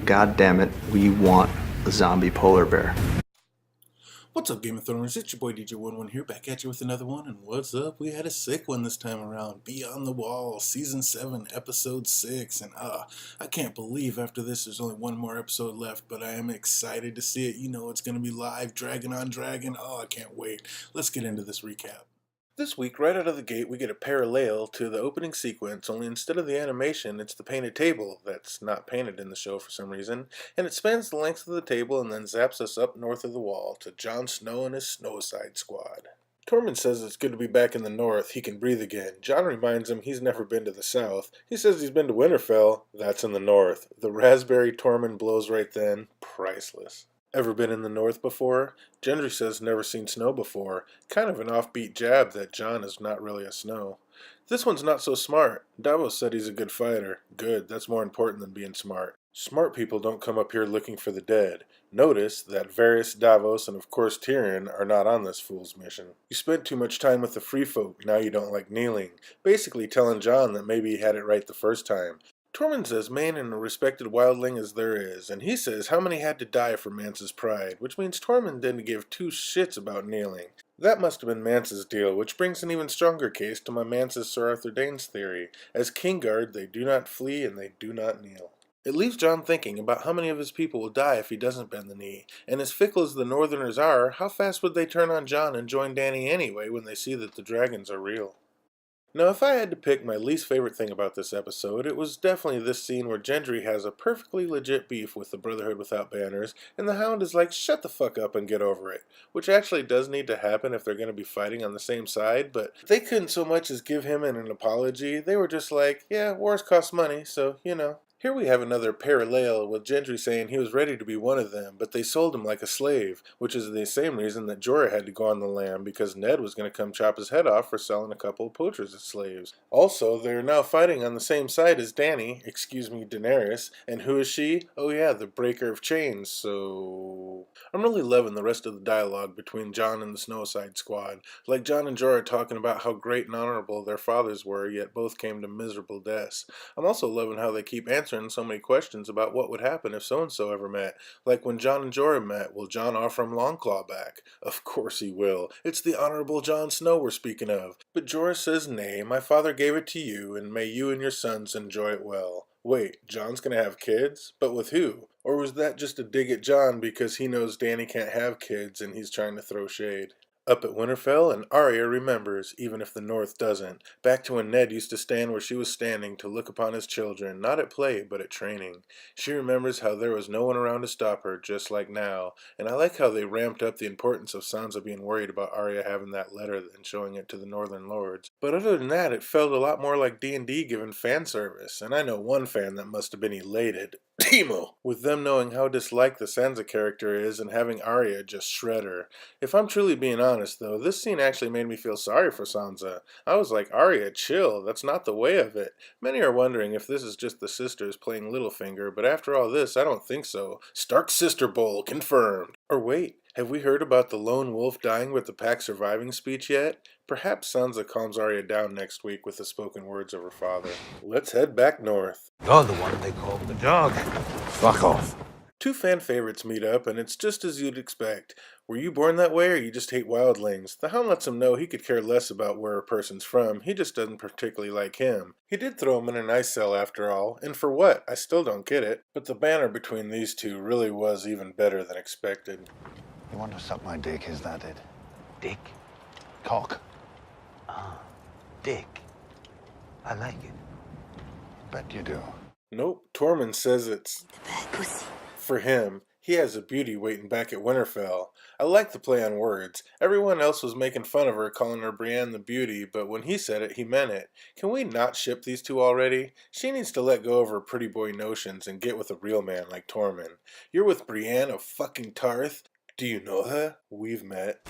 God damn it, we want a zombie polar bear. What's up, Game of Thrones? It's your boy DJ11 here, back at you with another one. And what's up? We had a sick one this time around. Beyond the Wall, Season 7, Episode 6. And I can't believe after this there's only one more episode left, but I am excited to see it. You know it's going to be live, Dragon on Dragon. Oh, I can't wait. Let's get into this recap. This week, right out of the gate, we get a parallel to the opening sequence, only instead of the animation, it's the painted table that's not painted in the show for some reason, and it spans the length of the table and then zaps us up north of the wall to Jon Snow and his Snowside Squad. Tormund says it's good to be back in the north, he can breathe again. Jon reminds him he's never been to the south. He says he's been to Winterfell, that's in the north. The raspberry Tormund blows right then, priceless. Ever been in the north before? Gendry says never seen snow before. Kind of an offbeat jab that Jon is not really a snow. This one's not so smart. Davos said he's a good fighter. Good, that's more important than being smart. Smart people don't come up here looking for the dead. Notice that Varys, Davos, and of course Tyrion are not on this fool's mission. You spent too much time with the free folk, now you don't like kneeling. Basically telling Jon that maybe he had it right the first time. Tormund's as main and a respected wildling as there is, and he says how many had to die for Mance's pride, which means Tormund didn't give two shits about kneeling. That must have been Mance's deal, which brings an even stronger case to my Mance's Sir Arthur Dayne's theory. As Kingguard, they do not flee and they do not kneel. It leaves Jon thinking about how many of his people will die if he doesn't bend the knee, and as fickle as the Northerners are, how fast would they turn on Jon and join Dany anyway when they see that the dragons are real? Now, if I had to pick my least favorite thing about this episode, it was definitely this scene where Gendry has a perfectly legit beef with the Brotherhood Without Banners, and the Hound is like, shut the fuck up and get over it. Which actually does need to happen if they're going to be fighting on the same side, but they couldn't so much as give him an apology. They were just like, yeah, wars cost money, so, you know. Here we have another parallel with Gendry saying he was ready to be one of them, but they sold him like a slave, which is the same reason that Jorah had to go on the lam, because Ned was going to come chop his head off for selling a couple of poachers as slaves. Also, they are now fighting on the same side as Dany, excuse me, Daenerys, and who is she? Oh yeah, the breaker of chains, so... I'm really loving the rest of the dialogue between Jon and the Snowside Squad, like Jon and Jorah talking about how great and honorable their fathers were, yet both came to miserable deaths. I'm also loving how they keep answering so many questions about what would happen if so-and-so ever met. Like when Jon and Jorah met, will Jon offer him Longclaw back? Of course he will. It's the Honorable Jon Snow we're speaking of. But Jorah says, nay, my father gave it to you, and may you and your sons enjoy it well. Wait, Jon's gonna have kids? But with who? Or was that just a dig at Jon because he knows Dany can't have kids and he's trying to throw shade? Up at Winterfell, and Arya remembers, even if the North doesn't, back to when Ned used to stand where she was standing to look upon his children, not at play, but at training. She remembers how there was no one around to stop her, just like now, and I like how they ramped up the importance of Sansa being worried about Arya having that letter and showing it to the Northern Lords. But other than that, it felt a lot more like D&D giving fan service, and I know one fan that must have been elated. Timo! With them knowing how disliked the Sansa character is and having Arya just shred her. If I'm truly being honest, though, this scene actually made me feel sorry for Sansa. I was like, Arya, chill, that's not the way of it. Many are wondering if this is just the sisters playing Littlefinger, but after all this, I don't think so. Stark Sister Bowl, confirmed. Or wait, have we heard about the lone wolf dying with the pack surviving speech yet? Perhaps Sansa calms Arya down next week with the spoken words of her father. Let's head back north. You're the one they call the dog. Fuck off. Two fan favorites meet up, and it's just as you'd expect. Were you born that way, or you just hate wildlings? The Hound lets him know he could care less about where a person's from, he just doesn't particularly like him. He did throw him in an ice cell after all, and for what? I still don't get it. But the banter between these two really was even better than expected. You want to suck my dick, is that it? Dick? Cock. Dick. I like it. Bet you do. Nope, Tormund says it's... for him. He has a beauty waiting back at Winterfell. I like the play on words. Everyone else was making fun of her, calling her Brienne the Beauty, but when he said it, he meant it. Can we not ship these two already? She needs to let go of her pretty boy notions and get with a real man like Tormund. You're with Brienne of fucking Tarth? Do you know her? We've met.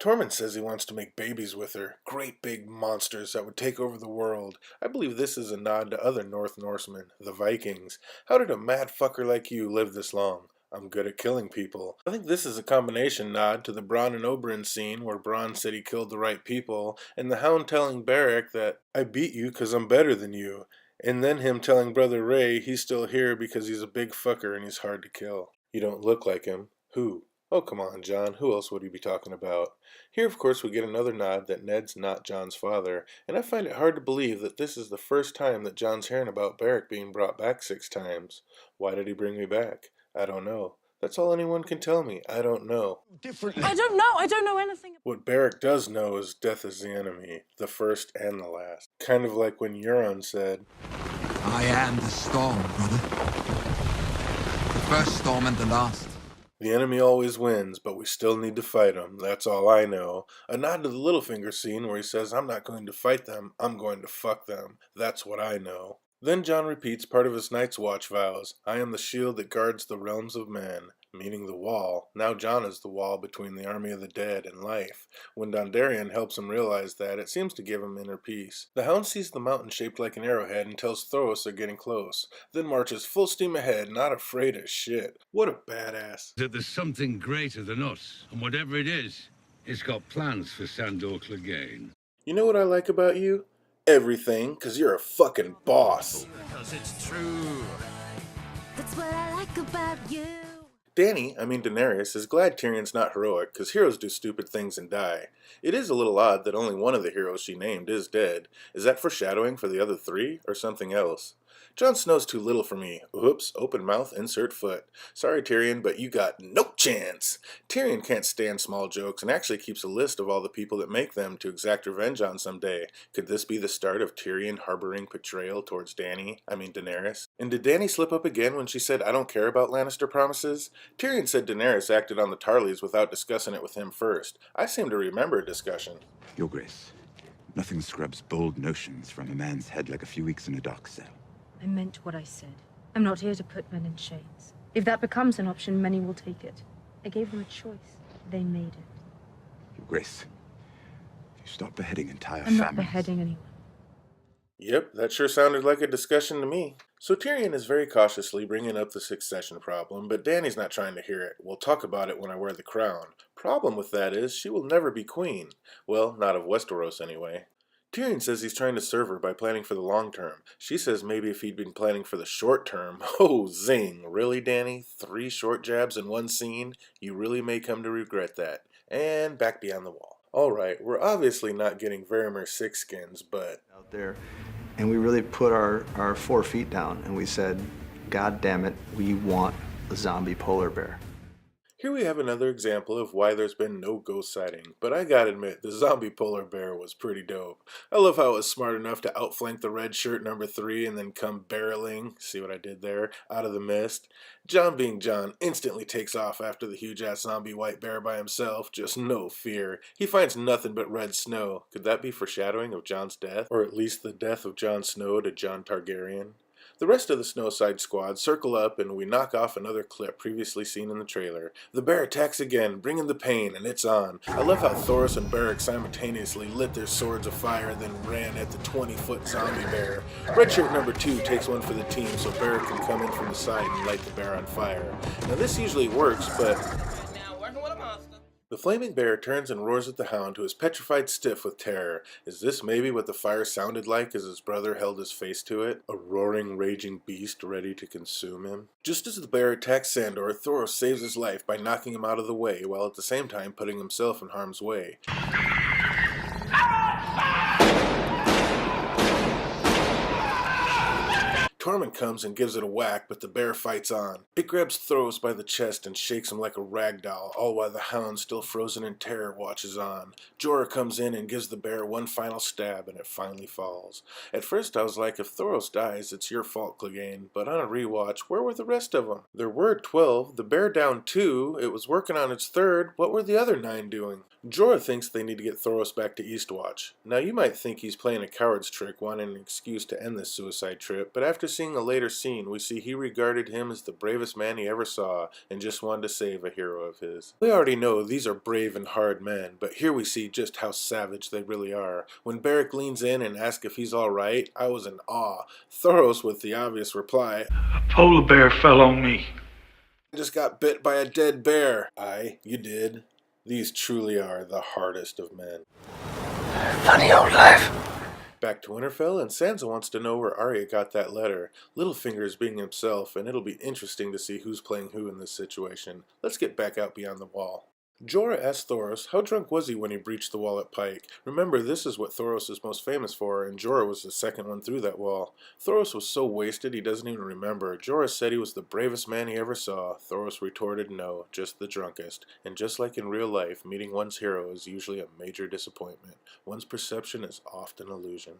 Tormund says he wants to make babies with her, great big monsters that would take over the world. I believe this is a nod to other North Norsemen, the Vikings. How did a mad fucker like you live this long? I'm good at killing people. I think this is a combination nod to the Bronn and Oberyn scene where Bronn said he killed the right people, and the Hound telling Beric that, I beat you because I'm better than you, and then him telling Brother Ray he's still here because he's a big fucker and he's hard to kill. You don't look like him. Who? Oh, come on, Jon. Who else would he be talking about? Here, of course, we get another nod that Ned's not Jon's father, and I find it hard to believe that this is the first time that Jon's hearing about Beric being brought back 6 times. Why did he bring me back? I don't know. That's all anyone can tell me. I don't know. I don't know. I don't know anything. What Beric does know is death is the enemy, the first and the last. Kind of like when Euron said, I am the storm, brother. The first storm and the last. the enemy always wins, but we still need to fight him. That's all I know. A nod to the Littlefinger scene where he says, I'm not going to fight them, I'm going to fuck them. That's what I know. Then Jon repeats part of his Night's Watch vows. I am the shield that guards the realms of men, meaning the wall. Now Jon is the wall between the army of the dead and life. When Dondarrion helps him realize that, it seems to give him inner peace. The Hound sees the mountain shaped like an arrowhead and tells Thoros they're getting close, then marches full steam ahead, not afraid of shit. What a badass. That there's something greater than us, and whatever it is, it's got plans for Sandor Clegane. You know what I like about you? Everything, 'cause you're a fucking boss. Because it's true. That's what I like about you. Daenerys, is glad Tyrion's not heroic, 'cause heroes do stupid things and die. It is a little odd that only one of the heroes she named is dead. Is that foreshadowing for the other 3, or something else? Jon Snow's too little for me. Oops, open mouth, insert foot. Sorry, Tyrion, but you got no chance. Tyrion can't stand small jokes and actually keeps a list of all the people that make them to exact revenge on someday. Could this be the start of Tyrion harboring betrayal towards Daenerys? And did Dany slip up again when she said, I don't care about Lannister promises? Tyrion said Daenerys acted on the Tarleys without discussing it with him first. I seem to remember a discussion. Your Grace, nothing scrubs bold notions from a man's head like a few weeks in a dark cell. I meant what I said. I'm not here to put men in chains. If that becomes an option, many will take it. I gave them a choice. They made it. Your Grace, you stop beheading entire I'm families. not beheading anyone. Yep, that sure sounded like a discussion to me. So Tyrion is very cautiously bringing up the succession problem, but Dany's not trying to hear it. We'll talk about it when I wear the crown. Problem with that is, she will never be queen. Well, not of Westeros anyway. Tyrion says he's trying to serve her by planning for the long term. She says maybe if he'd been planning for the short term. Oh, zing. Really, Dany? 3 short jabs in one scene? You really may come to regret that. And back beyond the wall. Alright, we're obviously not getting Varamir 6 skins, but... out there, and we really put our 4 feet down, and we said, God damn it, we want a zombie polar bear. Here we have another example of why there's been no ghost sighting, but I gotta admit, the zombie polar bear was pretty dope. I love how it was smart enough to outflank the red shirt number 3 and then come barreling, see what I did there, out of the mist. Jon being Jon instantly takes off after the huge-ass zombie white bear by himself, just no fear. He finds nothing but red snow. Could that be foreshadowing of Jon's death? Or at least the death of Jon Snow to Jon Targaryen? The rest of the Snowside squad circle up and we knock off another clip previously seen in the trailer. The bear attacks again, bringing the pain, and it's on. I love how Thoros and Beric simultaneously lit their swords afire, then ran at the 20-foot zombie bear. Redshirt number 2 takes one for the team so Beric can come in from the side and light the bear on fire. Now this usually works, but... the flaming bear turns and roars at the Hound, who is petrified stiff with terror. Is this maybe what the fire sounded like as his brother held his face to it? A roaring, raging beast ready to consume him? Just as the bear attacks Sandor, Thoros saves his life by knocking him out of the way, while at the same time putting himself in harm's way. Tormund comes and gives it a whack, but the bear fights on. It grabs Thoros by the chest and shakes him like a rag doll, all while the Hound, still frozen in terror, watches on. Jorah comes in and gives the bear one final stab, and it finally falls. At first I was like, if Thoros dies, it's your fault, Clegane, but on a rewatch, where were the rest of them? There were 12, the bear down 2, it was working on its 3rd, what were the other 9 doing? Jorah thinks they need to get Thoros back to Eastwatch. Now you might think he's playing a coward's trick, wanting an excuse to end this suicide trip, but after seeing a later scene, we see he regarded him as the bravest man he ever saw, and just wanted to save a hero of his. We already know these are brave and hard men, but here we see just how savage they really are. When Beric leans in and asks if he's alright, I was in awe. Thoros with the obvious reply, A polar bear fell on me. I just got bit by a dead bear. Aye, you did. These truly are the hardest of men. Funny old life. Back to Winterfell, and Sansa wants to know where Arya got that letter. Littlefinger is being himself, and it'll be interesting to see who's playing who in this situation. Let's get back out beyond the wall. Jorah asks Thoros, how drunk was he when he breached the wall at Pike? Remember, this is what Thoros is most famous for, and Jorah was the second one through that wall. Thoros was so wasted he doesn't even remember. Jorah said he was the bravest man he ever saw. Thoros retorted, no, just the drunkest. And just like in real life, meeting one's hero is usually a major disappointment. One's perception is often illusion.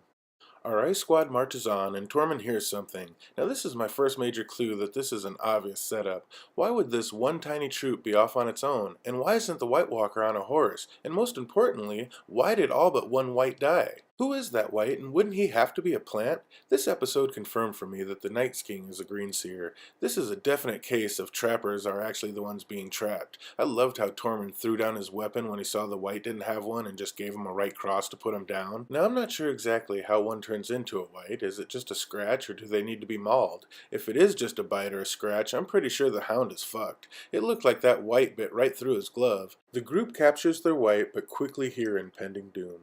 Our ice squad marches on, and Tormund hears something. Now this is my first major clue that this is an obvious setup. Why would this one tiny troop be off on its own? And why isn't the White Walker on a horse? And most importantly, why did all but one White die? Who is that White, and wouldn't he have to be a plant? This episode confirmed for me that the Night King is a green seer. This is a definite case of trappers are actually the ones being trapped. I loved how Tormund threw down his weapon when he saw the White didn't have one and just gave him a right cross to put him down. Now I'm not sure exactly how one turns into a White. Is it just a scratch or do they need to be mauled? If it is just a bite or a scratch, I'm pretty sure the Hound is fucked. It looked like that White bit right through his glove. The group captures their White but quickly hear impending doom.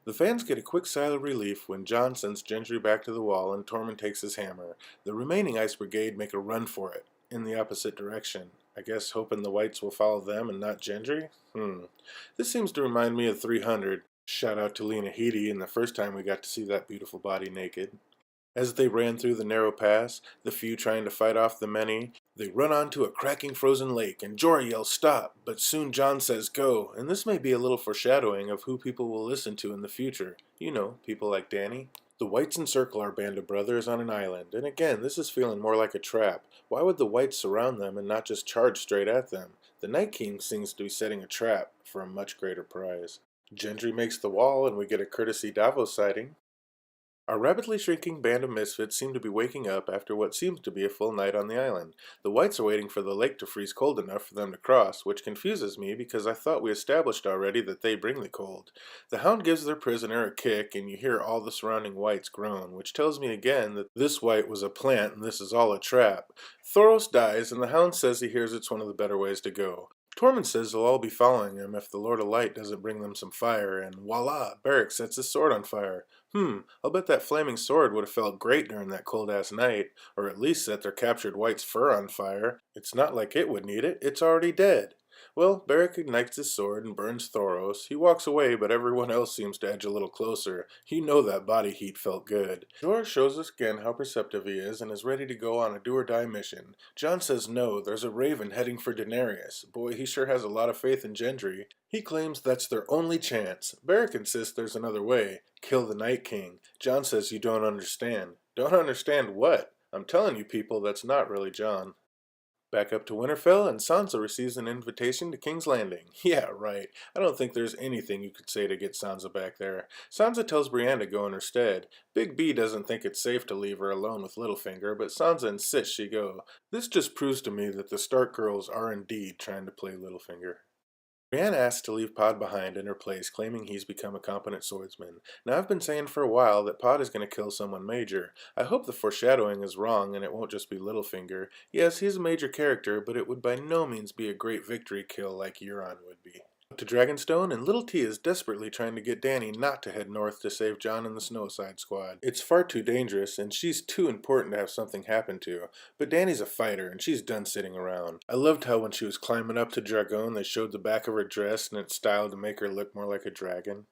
The fans get a quick sigh of relief when Jon sends Gendry back to the wall and Tormund takes his hammer. The remaining Ice Brigade make a run for it, in the opposite direction. I guess hoping the Whites will follow them and not Gendry? This seems to remind me of 300. Shout out to Lena Headey and the first time we got to see that beautiful body naked. As they ran through the narrow pass, the few trying to fight off the many, they run onto a cracking frozen lake, and Jorah yells stop, but soon Jon says go, and this may be a little foreshadowing of who people will listen to in the future. You know, people like Dany. The Whites encircle our band of brothers on an island, and again, this is feeling more like a trap. Why would the Whites surround them and not just charge straight at them? The Night King seems to be setting a trap for a much greater prize. Gendry makes the wall, and we get a courtesy Davos sighting. Our rapidly shrinking band of misfits seem to be waking up after what seems to be a full night on the island. The Whites are waiting for the lake to freeze cold enough for them to cross, which confuses me because I thought we established already that they bring the cold. The Hound gives their prisoner a kick and you hear all the surrounding Whites groan, which tells me again that this White was a plant and this is all a trap. Thoros dies and the Hound says he hears it's one of the better ways to go. Tormund says they'll all be following him if the Lord of Light doesn't bring them some fire, and voila, Beric sets his sword on fire. I'll bet that flaming sword would have felt great during that cold-ass night, or at least set their captured White's fur on fire. It's not like it would need it, it's already dead. Well, Beric ignites his sword and burns Thoros. He walks away, but everyone else seems to edge a little closer. You know that body heat felt good. Jorah shows us again how perceptive he is and is ready to go on a do-or-die mission. Jon says no, there's a raven heading for Daenerys. Boy, he sure has a lot of faith in Gendry. He claims that's their only chance. Beric insists there's another way. Kill the Night King. Jon says you don't understand. Don't understand what? I'm telling you people, that's not really Jon. Back up to Winterfell, and Sansa receives an invitation to King's Landing. Yeah, right. I don't think there's anything you could say to get Sansa back there. Sansa tells Brienne to go in her stead. Big B doesn't think it's safe to leave her alone with Littlefinger, but Sansa insists she go. This just proves to me that the Stark girls are indeed trying to play Littlefinger. Brienne asks to leave Pod behind in her place, claiming he's become a competent swordsman. Now I've been saying for a while that Pod is going to kill someone major. I hope the foreshadowing is wrong and it won't just be Littlefinger. Yes, he's a major character, but it would by no means be a great victory kill like Euron would be. To Dragonstone, and Little T is desperately trying to get Dany not to head north to save Jon and the Snowside Squad. It's far too dangerous, and she's too important to have something happen to. But Dany's a fighter, and she's done sitting around. I loved how when she was climbing up to Dragon, they showed the back of her dress and it's styled to make her look more like a dragon.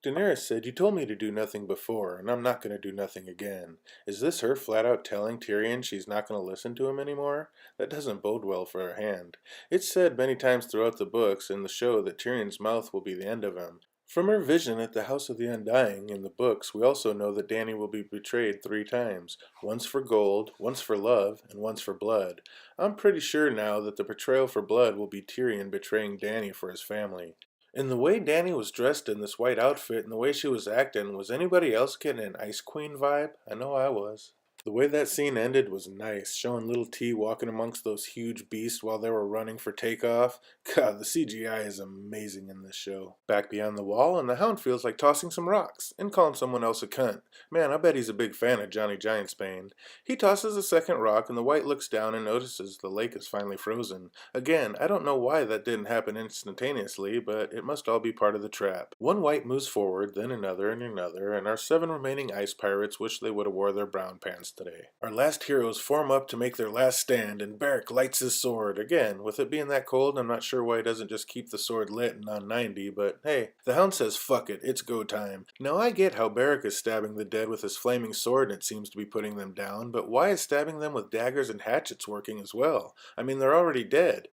Daenerys said, you told me to do nothing before, and I'm not going to do nothing again. Is this her flat out telling Tyrion she's not going to listen to him anymore? That doesn't bode well for her hand. It's said many times throughout the books and the show that Tyrion's mouth will be the end of him. From her vision at the House of the Undying in the books, we also know that Dany will be betrayed 3 times. Once for gold, once for love, and once for blood. I'm pretty sure now that the betrayal for blood will be Tyrion betraying Dany for his family. And the way Dany was dressed in this white outfit and the way she was acting, was anybody else getting an Ice Queen vibe? I know I was. The way that scene ended was nice, showing little T walking amongst those huge beasts while they were running for takeoff. God, the CGI is amazing in this show. Back beyond the wall, and the Hound feels like tossing some rocks and calling someone else a cunt. Man, I bet he's a big fan of Johnny Giantsbane. He tosses a second rock, and the White looks down and notices the lake is finally frozen. Again, I don't know why that didn't happen instantaneously, but it must all be part of the trap. One White moves forward, then another and another, and our 7 remaining ice pirates wish they would have wore their brown pants today. Our last heroes form up to make their last stand, and Beric lights his sword. Again, with it being that cold, I'm not sure why he doesn't just keep the sword lit and on 90, but hey, the Hound says fuck it, it's go time. Now I get how Beric is stabbing the dead with his flaming sword and it seems to be putting them down, but why is stabbing them with daggers and hatchets working as well? I mean, they're already dead.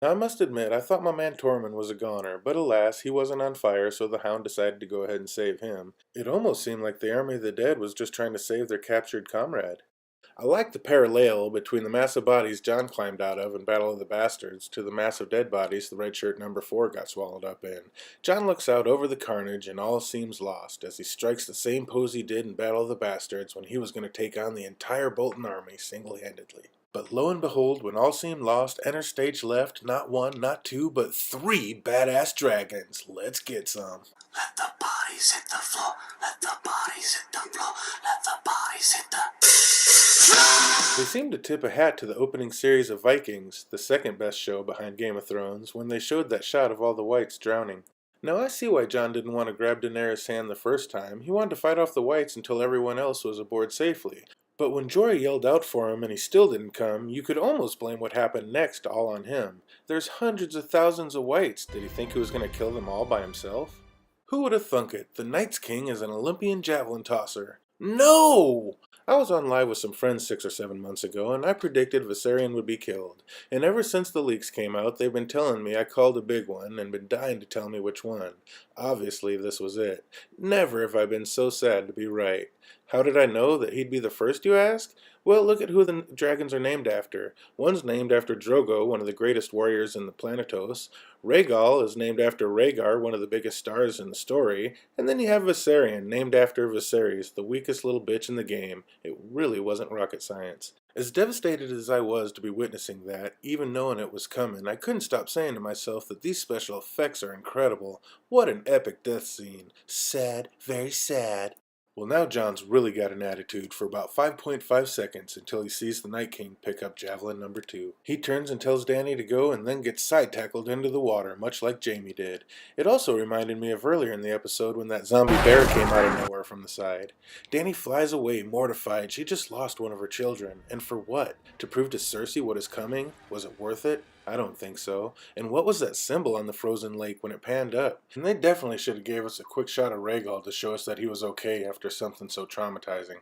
Now, I must admit, I thought my man Tormund was a goner, but alas, he wasn't on fire, so the Hound decided to go ahead and save him. It almost seemed like the Army of the Dead was just trying to save their captured comrade. I like the parallel between the massive bodies Jon climbed out of in Battle of the Bastards to the massive dead bodies the Red Shirt number 4 got swallowed up in. Jon looks out over the carnage and all seems lost as he strikes the same pose he did in Battle of the Bastards when he was going to take on the entire Bolton army single-handedly. But lo and behold, when all seemed lost, enter stage left, not 1, not 2, but 3 badass dragons. Let's get some. Let the bodies hit the floor. Let the bodies hit the floor. Let the bodies hit the... They seemed to tip a hat to the opening series of Vikings, the second best show behind Game of Thrones, when they showed that shot of all the Whites drowning. Now I see why Jon didn't want to grab Daenerys' hand the first time. He wanted to fight off the Whites until everyone else was aboard safely. But when Jorah yelled out for him and he still didn't come, you could almost blame what happened next all on him. There's hundreds of thousands of Whites. Did he think he was going to kill them all by himself? Who would have thunk it? The Night's King is an Olympian javelin tosser. No! I was on live with some friends 6 or 7 months ago, and I predicted Viserion would be killed. And ever since the leaks came out, they've been telling me I called a big one, and been dying to tell me which one. Obviously, this was it. Never have I been so sad to be right. How did I know that he'd be the first, you ask? Well, look at who the dragons are named after. One's named after Drogo, one of the greatest warriors in the Planetos. Rhaegal is named after Rhaegar, one of the biggest stars in the story. And then you have Viserion, named after Viserys, the weakest little bitch in the game. It really wasn't rocket science. As devastated as I was to be witnessing that, even knowing it was coming, I couldn't stop saying to myself that these special effects are incredible. What an epic death scene. Sad, very sad. Well, now Jon's really got an attitude for about 5.5 seconds until he sees the Night King pick up javelin number 2. He turns and tells Dany to go and then gets side-tackled into the water, much like Jaime did. It also reminded me of earlier in the episode when that zombie bear came out of nowhere from the side. Dany flies away, mortified. She just lost one of her children. And for what? To prove to Cersei what is coming? Was it worth it? I don't think so. And what was that symbol on the frozen lake when it panned up? And they definitely should have gave us a quick shot of Rhaegal to show us that he was okay after something so traumatizing.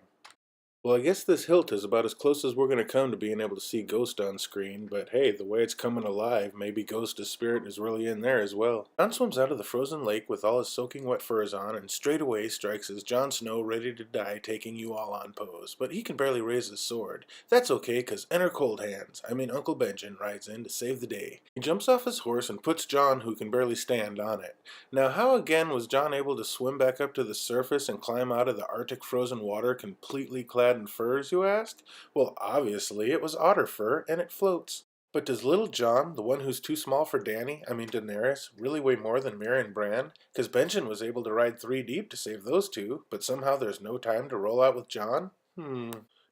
Well, I guess this hilt is about as close as we're going to come to being able to see Ghost on screen, but hey, the way it's coming alive, maybe Ghost's spirit is really in there as well. Jon swims out of the frozen lake with all his soaking wet furs on, and straight away strikes his Jon Snow ready to die taking you all on pose, but he can barely raise his sword. That's okay, cause enter Cold Hands, Uncle Benjen, rides in to save the day. He jumps off his horse and puts Jon, who can barely stand, on it. Now how again was Jon able to swim back up to the surface and climb out of the Arctic frozen water completely clad in furs, you ask? Well, obviously it was otter fur, and it floats. But does little Jon, the one who's too small for Daenerys, really weigh more than Mira and Bran? Because Benjen was able to ride 3 deep to save those two, but somehow there's no time to roll out with Jon?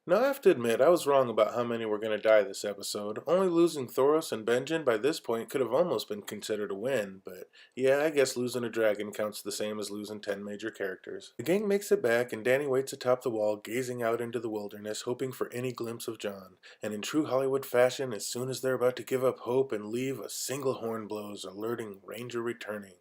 Now I have to admit, I was wrong about how many were going to die this episode. Only losing Thoros and Benjen by this point could have almost been considered a win, but yeah, I guess losing a dragon counts the same as losing 10 major characters. The gang makes it back, and Dany waits atop the wall, gazing out into the wilderness, hoping for any glimpse of Jon. And in true Hollywood fashion, as soon as they're about to give up hope and leave, a single horn blows, alerting Ranger returning.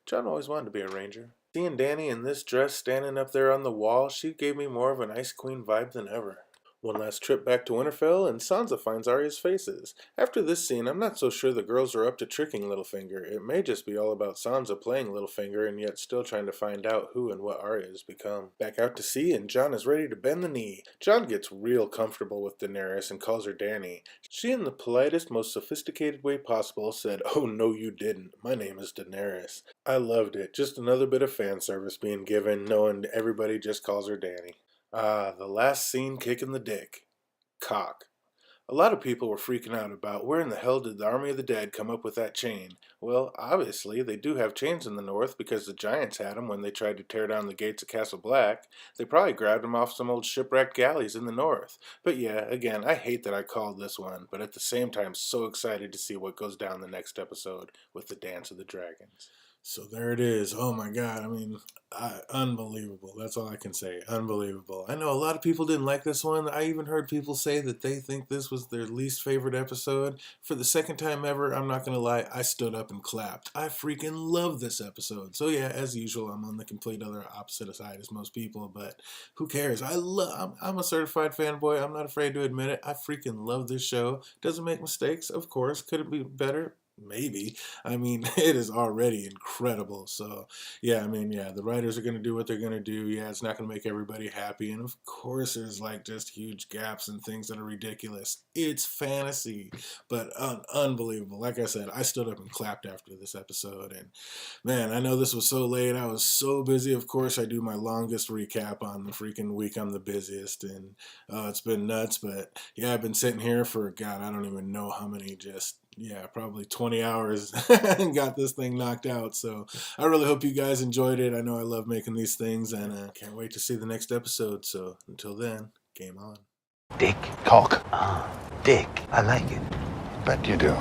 Jon always wanted to be a ranger. Seeing Dany in this dress standing up there on the wall, she gave me more of an Ice Queen vibe than ever. One last trip back to Winterfell, and Sansa finds Arya's faces. After this scene, I'm not so sure the girls are up to tricking Littlefinger. It may just be all about Sansa playing Littlefinger and yet still trying to find out who and what Arya has become. Back out to sea, and Jon is ready to bend the knee. Jon gets real comfortable with Daenerys and calls her Dany. She, in the politest, most sophisticated way possible, said, "Oh no you didn't, my name is Daenerys." I loved it. Just another bit of fan service being given, knowing everybody just calls her Dany. The last scene kicking the dick. Cock. A lot of people were freaking out about where in the hell did the Army of the Dead come up with that chain. Well, obviously, they do have chains in the north because the Giants had them when they tried to tear down the gates of Castle Black. They probably grabbed them off some old shipwrecked galleys in the north. But yeah, again, I hate that I called this one, but at the same time, so excited to see what goes down the next episode with the Dance of the Dragons. So there it is. Oh my God. I mean, unbelievable. That's all I can say. Unbelievable. I know a lot of people didn't like this one. I even heard people say that they think this was their least favorite episode. For the second time ever, I'm not going to lie, I stood up and clapped. I freaking love this episode. So yeah, as usual, I'm on the complete other opposite side as most people, but who cares? I'm a certified fanboy. I'm not afraid to admit it. I freaking love this show. Doesn't make mistakes, of course. Could it be better? Maybe. I mean, it is already incredible. So, yeah, I mean, yeah, the writers are going to do what they're going to do. Yeah, it's not going to make everybody happy. And of course, there's like just huge gaps and things that are ridiculous. It's fantasy, but unbelievable. Like I said, I stood up and clapped after this episode. And man, I know this was so late. I was so busy. Of course, I do my longest recap on the freaking week I'm the busiest. And it's been nuts. But yeah, I've been sitting here for, God, I don't even know how many probably 20 hours and got this thing knocked out. So I really hope you guys enjoyed it. I know I love making these things and can't wait to see the next episode. So until then, game on. Dick, cock. Dick, I like it. Bet you do.